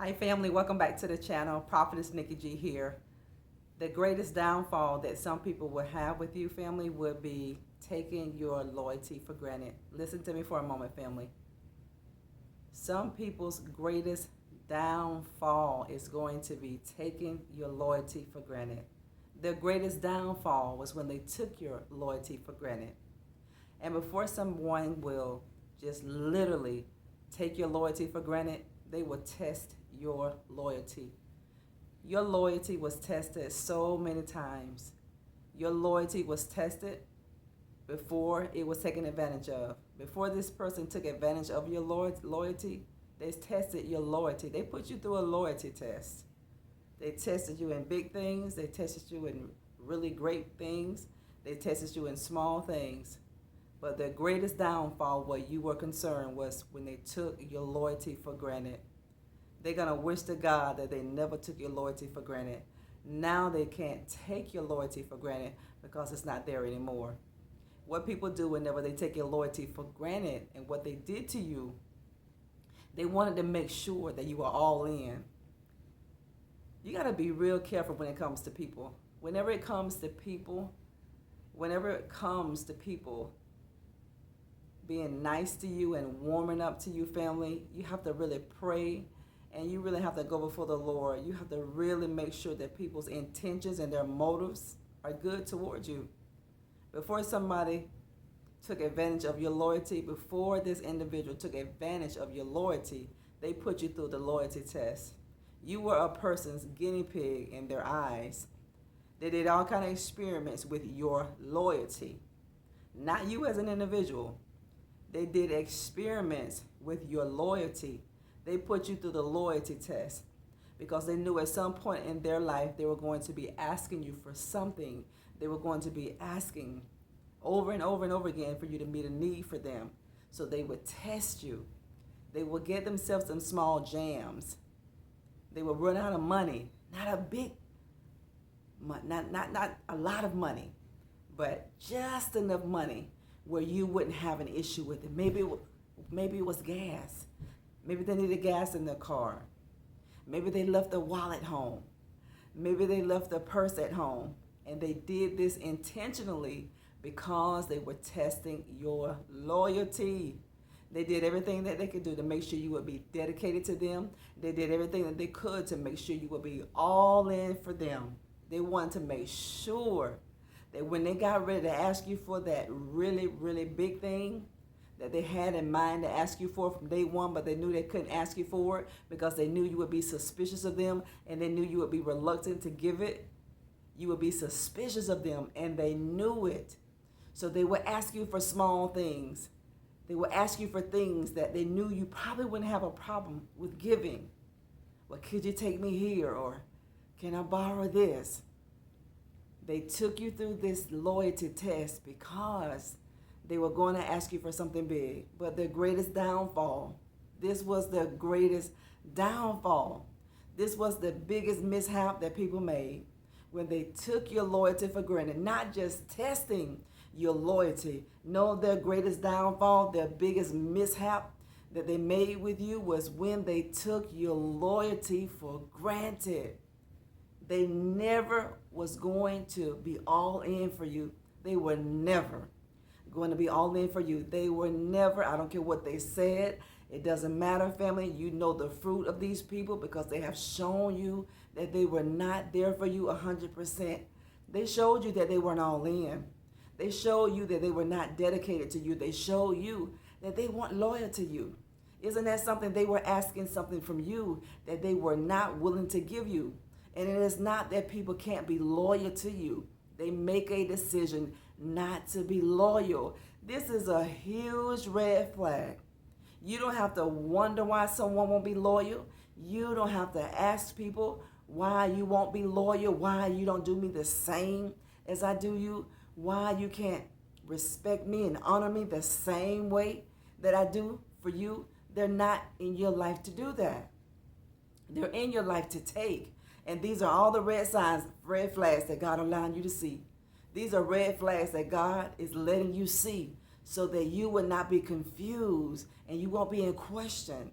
Hi family, welcome back to the channel. Prophetess Nikki G here. The greatest downfall that some people will have with you, family, would be taking your loyalty for granted. Listen to me for a moment, family. Some people's greatest downfall is going to be taking your loyalty for granted. Their greatest downfall was when they took your loyalty for granted. And before someone will just literally take your loyalty for granted, they will test your loyalty. Your loyalty was tested so many times. Your loyalty was tested before it was taken advantage of. Before this person took advantage of your loyalty, they tested your loyalty. They put you through a loyalty test. They tested you in big things. They tested you in really great things. They tested you in small things. But the greatest downfall, what you were concerned, was when they took your loyalty for granted. They're going to wish to God that they never took your loyalty for granted. Now they can't take your loyalty for granted because it's not there anymore. What people do whenever they take your loyalty for granted and what they did to you, they wanted to make sure that you are all in. You got to be real careful when it comes to people. Whenever it comes to people being nice to you and warming up to you, family, you have to really pray. And you really have to go before the Lord. You have to really make sure that people's intentions and their motives are good towards you. Before somebody took advantage of your loyalty, before this individual took advantage of your loyalty, they put you through the loyalty test. You were a person's guinea pig in their eyes. They did all kinds of experiments with your loyalty. Not you as an individual. They did experiments with your loyalty. They put you through the loyalty test because they knew at some point in their life they were going to be asking you for something. They were going to be asking over and over and over again for you to meet a need for them. So they would test you. They would get themselves some small jams. They would run out of money, not a lot of money, but just enough money where you wouldn't have an issue with it. Maybe it was gas. Maybe they needed gas in their car. Maybe they left their wallet home. Maybe they left their purse at home. And they did this intentionally because they were testing your loyalty. They did everything that they could do to make sure you would be dedicated to them. They did everything that they could to make sure you would be all in for them. They wanted to make sure that when they got ready to ask you for that really, really big thing that they had in mind to ask you for from day one, but they knew they couldn't ask you for it because they knew you would be suspicious of them and they knew you would be reluctant to give it. You would be suspicious of them and they knew it. So they would ask you for small things. They would ask you for things that they knew you probably wouldn't have a problem with giving. Well, could you take me here? Or can I borrow this? They took you through this loyalty test because they were going to ask you for something big. But their greatest downfall, this was their greatest downfall. This was the biggest mishap that people made when they took your loyalty for granted, not just testing your loyalty. No, their greatest downfall, their biggest mishap that they made with you was when they took your loyalty for granted. They never was going to be all in for you. They were never going to be all in for you. They were never, I don't care what they said. It doesn't matter, family. You know the fruit of these people because they have shown you that they were not there for you 100%. They showed you that they weren't all in. They showed you that they were not dedicated to you. They showed you that they weren't loyal to you. Isn't that something? They were asking something from you that they were not willing to give you. And it is not that people can't be loyal to you. They make a decision not to be loyal. This is a huge red flag. You don't have to wonder why someone won't be loyal. You don't have to ask people why you won't be loyal, why you don't do me the same as I do you, why you can't respect me and honor me the same way that I do for you. They're not in your life to do that. They're in your life to take. And these are all the red flags that God allowed you to see. These are red flags that God is letting you see so that you will not be confused and you won't be in question.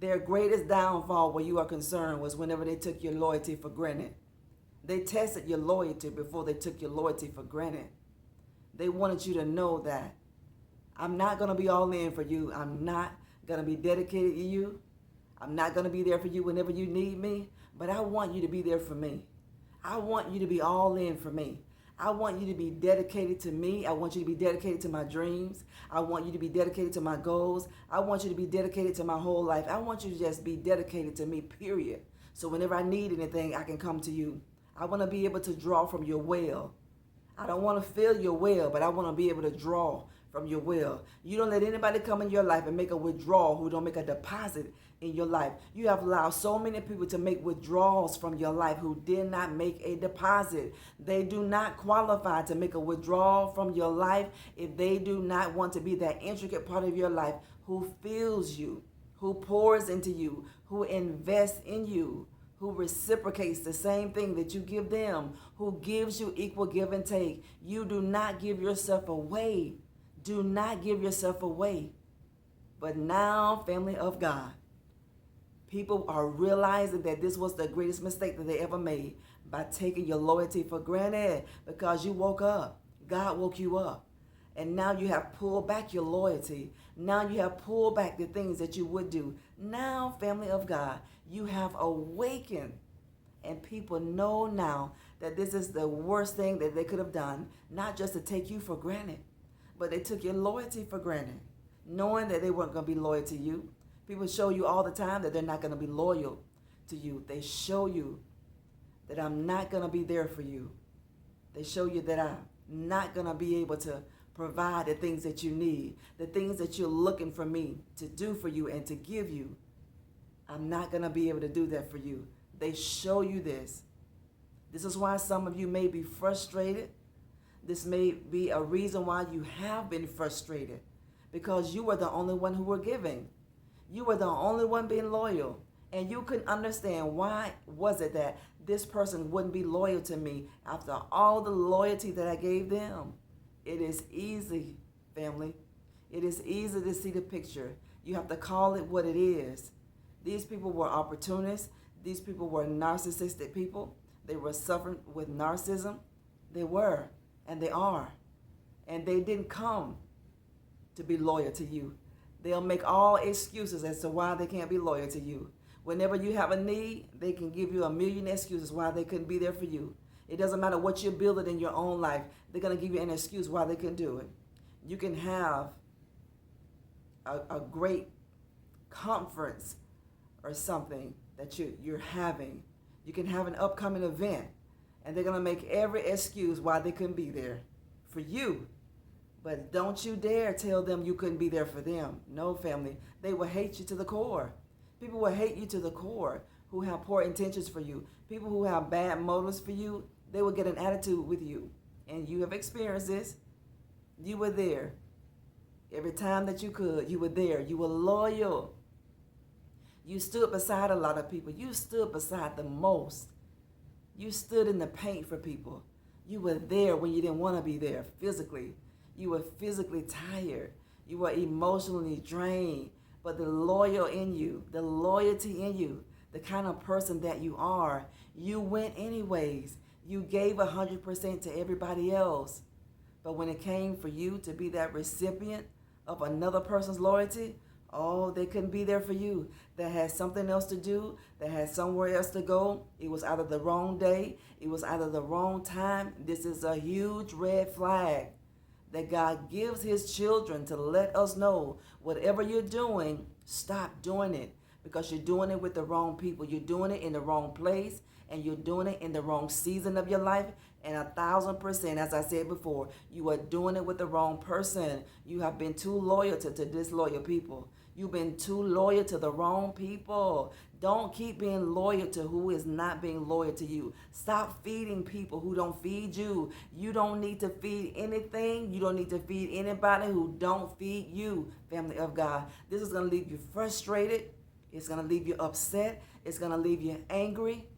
Their greatest downfall where you are concerned was whenever they took your loyalty for granted. They tested your loyalty before they took your loyalty for granted. They wanted you to know that I'm not going to be all in for you. I'm not going to be dedicated to you. I'm not going to be there for you whenever you need me, but I want you to be there for me. I want you to be all in for me. I want you to be dedicated to me. I want you to be dedicated to my dreams. I want you to be dedicated to my goals. I want you to be dedicated to my whole life. I want you to just be dedicated to me, period. So whenever I need anything, I can come to you. I want to be able to draw from your well. I don't want to fill your well, but I want to be able to draw from your well. You don't let anybody come in your life and make a withdrawal who don't make a deposit in your life. You have allowed so many people to make withdrawals from your life who did not make a deposit. They do not qualify to make a withdrawal from your life if they do not want to be that intricate part of your life who fills you, who pours into you, who invests in you, who reciprocates the same thing that you give them, who gives you equal give and take. You do not give yourself away. Do not give yourself away. But now, family of God, people are realizing that this was the greatest mistake that they ever made by taking your loyalty for granted because you woke up. God woke you up. And now you have pulled back your loyalty. Now you have pulled back the things that you would do. Now, family of God, you have awakened. And people know now that this is the worst thing that they could have done, not just to take you for granted, but they took your loyalty for granted, knowing that they weren't going to be loyal to you. People show you all the time that they're not going to be loyal to you. They show you that I'm not going to be there for you. They show you that I'm not going to be able to provide the things that you need, the things that you're looking for me to do for you and to give you. I'm not going to be able to do that for you. They show you this. This is why some of you may be frustrated. This may be a reason why you have been frustrated, because you were the only one who were giving. You were the only one being loyal. And you couldn't understand why was it that this person wouldn't be loyal to me after all the loyalty that I gave them. It is easy, family. It is easy to see the picture. You have to call it what it is. These people were opportunists. These people were narcissistic people. They were suffering with narcissism. They were, and they are. And they didn't come to be loyal to you. They'll make all excuses as to why they can't be loyal to you. Whenever you have a need, they can give you a million excuses why they couldn't be there for you. It doesn't matter what you're building in your own life. They're going to give you an excuse why they couldn't do it. You can have a great conference or something that you're having. You can have an upcoming event, and they're going to make every excuse why they couldn't be there for you. But don't you dare tell them you couldn't be there for them. No, family. They will hate you to the core. People will hate you to the core who have poor intentions for you. People who have bad motives for you, they will get an attitude with you. And you have experienced this. You were there. Every time that you could, you were there. You were loyal. You stood beside a lot of people. You stood beside the most. You stood in the paint for people. You were there when you didn't want to be there physically. You were physically tired. You were emotionally drained. But the loyal in you, the loyalty in you, the kind of person that you are, you went anyways. You gave 100% to everybody else. But when it came for you to be that recipient of another person's loyalty, oh, they couldn't be there for you. They had something else to do. They had somewhere else to go. It was either the wrong day. It was either the wrong time. This is a huge red flag that God gives his children to let us know whatever you're doing, stop doing it, because you're doing it with the wrong people. You're doing it in the wrong place, and you're doing it in the wrong season of your life. And 1,000%, as I said before, you are doing it with the wrong person. You have been too loyal to disloyal people. You've been too loyal to the wrong people. Don't keep being loyal to who is not being loyal to you. Stop feeding people who don't feed you. You don't need to feed anything. You don't need to feed anybody who don't feed you, family of God. This is going to leave you frustrated. It's going to leave you upset. It's going to leave you angry.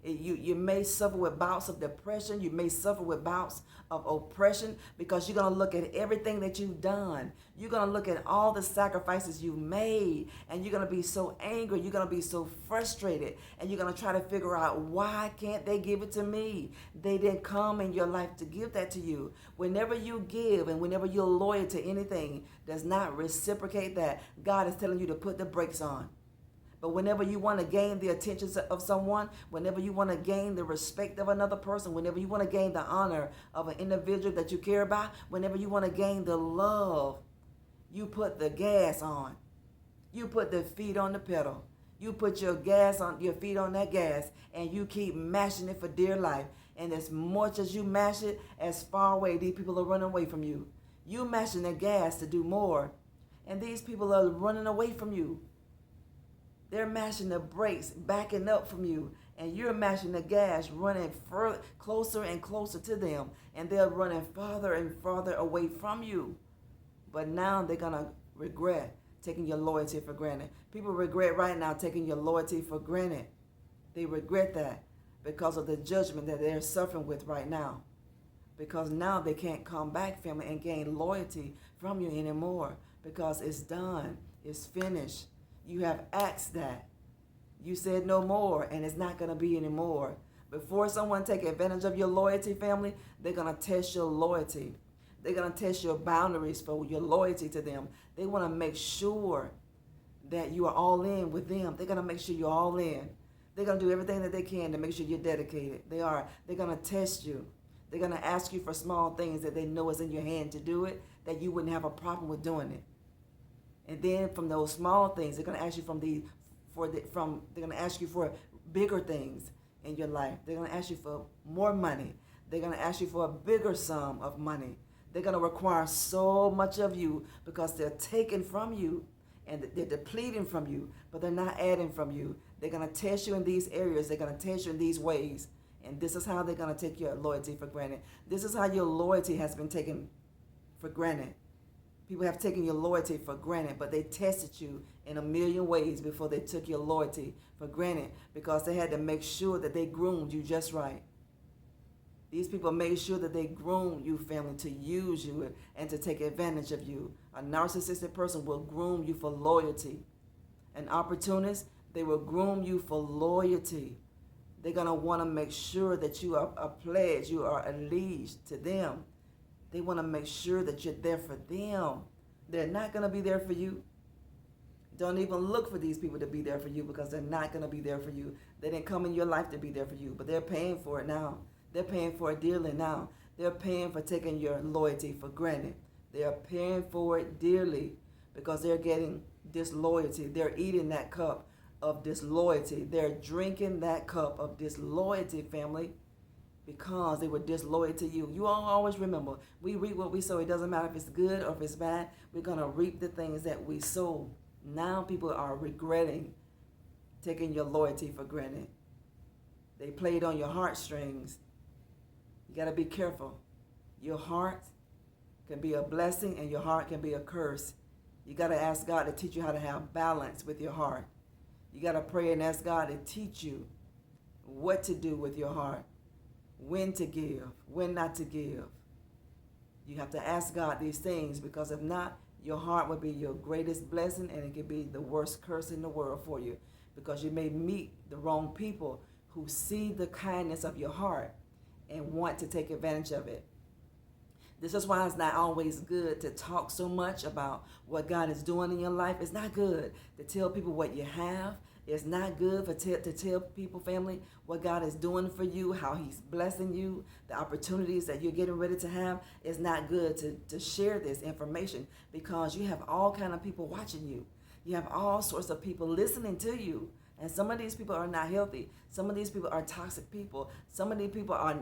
You may suffer with bouts of depression. You may suffer with bouts of oppression because you're going to look at everything that you've done. You're going to look at all the sacrifices you've made, and you're going to be so angry. You're going to be so frustrated, and you're going to try to figure out, why can't they give it to me? They didn't come in your life to give that to you. Whenever you give and whenever you're loyal to anything does not reciprocate that, God is telling you to put the brakes on. But whenever you want to gain the attention of someone, whenever you want to gain the respect of another person, whenever you want to gain the honor of an individual that you care about, whenever you want to gain the love, you put the gas on. You put the feet on the pedal. You put your feet on that gas, and you keep mashing it for dear life. And as much as you mash it, as far away these people are running away from you. You mashing the gas to do more, and these people are running away from you. They're mashing the brakes, backing up from you, and you're mashing the gas, running further, closer and closer to them, and they're running farther and farther away from you. But now they're going to regret taking your loyalty for granted. People regret right now taking your loyalty for granted. They regret that because of the judgment that they're suffering with right now. Because now they can't come back, family, and gain loyalty from you anymore, because it's done. It's finished. You have asked that. You said no more, and it's not going to be anymore. Before someone take advantage of your loyalty, family, they're going to test your loyalty. They're going to test your boundaries for your loyalty to them. They want to make sure that you are all in with them. They're going to make sure you're all in. They're going to do everything that they can to make sure you're dedicated. They are. They're going to test you. They're going to ask you for small things that they know is in your hand to do it, that you wouldn't have a problem with doing it. And then from those small things, they're going to ask you they're going to ask you for bigger things in your life. They're going to ask you for more money. They're going to ask you for a bigger sum of money. They're going to require so much of you because they're taking from you and they're depleting from you, but they're not adding from you. They're going to test you in these areas. They're going to test you in these ways. And this is how they're going to take your loyalty for granted. This is how your loyalty has been taken for granted. People have taken your loyalty for granted, but they tested you in a million ways before they took your loyalty for granted, because they had to make sure that they groomed you just right. These people made sure that they groomed you, family, to use you and to take advantage of you. A narcissistic person will groom you for loyalty. An opportunist, they will groom you for loyalty. They're going to want to make sure that you are a pledge, you are alleged to them. They want to make sure that you're there for them. They're not going to be there for you. Don't even look for these people to be there for you, because they're not going to be there for you. They didn't come in your life to be there for you, but they're paying for it now. They're paying for it dearly now. They're paying for taking your loyalty for granted. They're paying for it dearly because they're getting disloyalty. They're eating that cup of disloyalty. They're drinking that cup of disloyalty, family, because they were disloyal to you. You all always remember, we reap what we sow. It doesn't matter if it's good or if it's bad. We're going to reap the things that we sow. Now people are regretting taking your loyalty for granted. They played on your heartstrings. You got to be careful. Your heart can be a blessing and your heart can be a curse. You got to ask God to teach you how to have balance with your heart. You got to pray and ask God to teach you what to do with your heart. When to give, when not to give. You have to ask God these things, because if not, your heart will be your greatest blessing, and it could be the worst curse in the world for you, because you may meet the wrong people who see the kindness of your heart and want to take advantage of it. This is why it's not always good to talk so much about what God is doing in your life. It's not good to tell people what you have. It's not good to tell people, family, what God is doing for you, how he's blessing you, the opportunities that you're getting ready to have. It's not good to share this information, because you have all kind of people watching you. You have all sorts of people listening to you. And some of these people are not healthy. Some of these people are toxic people. Some of these people are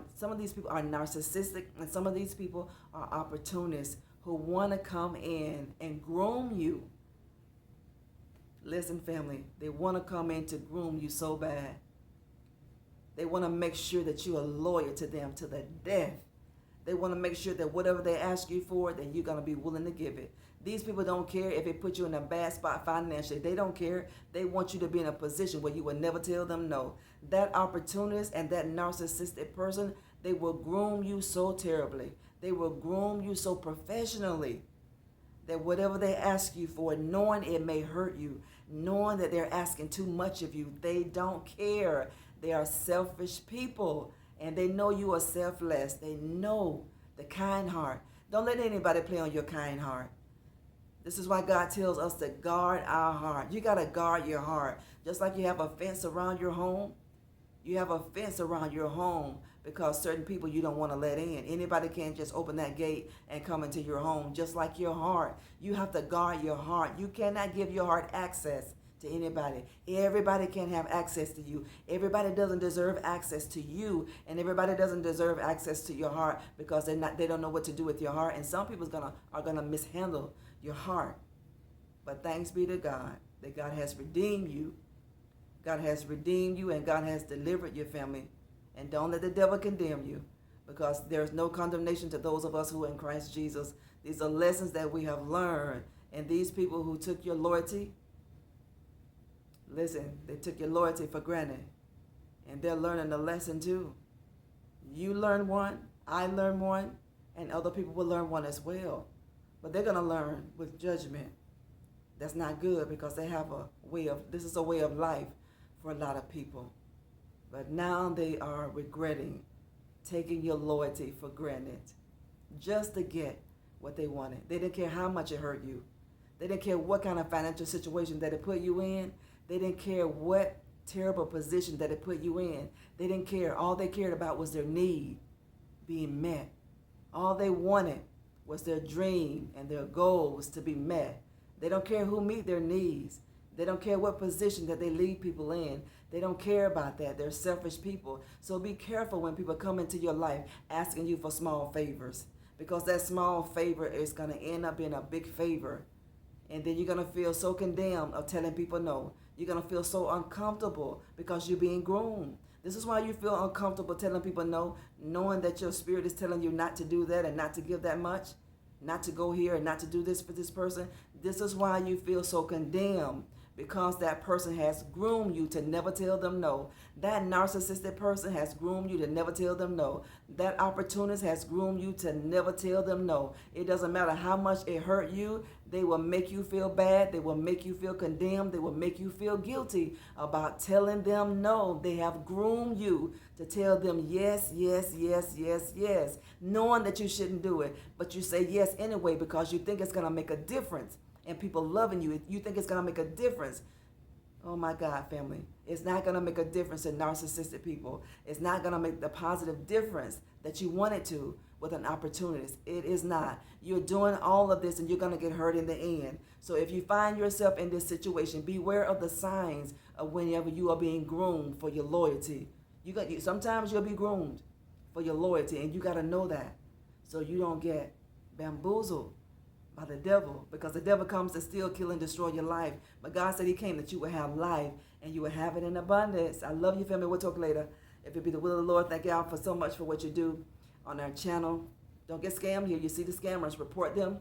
narcissistic, and some of these people are opportunists who want to come in and groom you. Listen, family, they want to come in to groom you so bad. They want to make sure that you are loyal to them to the death. They want to make sure that whatever they ask you for, that you're going to be willing to give it. These people don't care if it puts you in a bad spot financially. They don't care. They want you to be in a position where you will never tell them no. That opportunist and that narcissistic person, they will groom you so terribly. They will groom you so professionally that whatever they ask you for, knowing it may hurt you, knowing that they're asking too much of you, they don't care. They are selfish people, and they know you are selfless. They know the kind heart. Don't let anybody play on your kind heart. This is why God tells us to guard our heart. You got to guard your heart. Just like you have a fence around your home, you have a fence around your home because certain people you don't want to let in. Anybody can't just open that gate and come into your home. Just like your heart, you have to guard your heart. You cannot give your heart access to anybody. Everybody can't have access to you. Everybody doesn't deserve access to you, and everybody doesn't deserve access to your heart because they don't know what to do with your heart. And some people are gonna mishandle your heart. But thanks be to God that God has redeemed you. God has redeemed you, and God has delivered your family. And don't let the devil condemn you, because there's no condemnation to those of us who are in Christ Jesus. These are lessons that we have learned. And these people who took your loyalty, listen, they took your loyalty for granted. And they're learning the lesson too. You learn one, I learn one, and other people will learn one as well. But they're going to learn with judgment. That's not good, because they have this is a way of life for a lot of people. But now they are regretting taking your loyalty for granted just to get what they wanted. They didn't care how much it hurt you. They didn't care what kind of financial situation that it put you in. They didn't care what terrible position that it put you in. They didn't care. All they cared about was their need being met. All they wanted was their dream and their goals to be met. They don't care who meet their needs. They don't care what position that they lead people in. They don't care about that. They're selfish people. So be careful when people come into your life asking you for small favors, because that small favor is going to end up being a big favor. And then you're going to feel so condemned of telling people no. You're going to feel so uncomfortable because you're being groomed. This is why you feel uncomfortable telling people no, knowing that your spirit is telling you not to do that and not to give that much, not to go here and not to do this for this person. This is why you feel so condemned, because that person has groomed you to never tell them no. That narcissistic person has groomed you to never tell them no. That opportunist has groomed you to never tell them no. It doesn't matter how much it hurt you. They will make you feel bad. They will make you feel condemned. They will make you feel guilty about telling them no. They have groomed you to tell them yes, yes, yes, yes, yes, knowing that you shouldn't do it. But you say yes anyway because you think it's going to make a difference. And people loving you, you think it's going to make a difference. Oh my God, family. It's not going to make a difference in narcissistic people. It's not going to make the positive difference that you want it to with an opportunist. It is not. You're doing all of this and you're going to get hurt in the end. So if you find yourself in this situation, beware of the signs of whenever you are being groomed for your loyalty. Sometimes you'll be groomed for your loyalty, and you got to know that, so you don't get bamboozled by the devil, because the devil comes to steal, kill, and destroy your life. But God said he came that you would have life and you would have it in abundance. I love you, family. We'll talk later. If it be the will of the Lord, thank y'all for so much for what you do on our channel. Don't get scammed here. You see the scammers, report them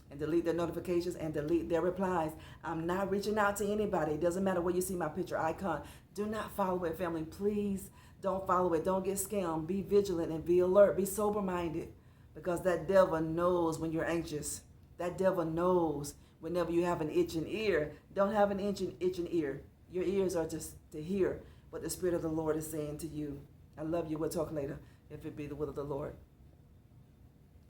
and delete their notifications and delete their replies. I'm not reaching out to anybody. It doesn't matter where you see my picture icon. Do not follow it, family. Please don't follow it. Don't get scammed. Be vigilant and be alert. Be sober-minded, because that devil knows when you're anxious. That devil knows whenever you have an itching ear. Don't have an itching ear. Your ears are just to hear what the Spirit of the Lord is saying to you. I love you. We'll talk later, if it be the will of the Lord.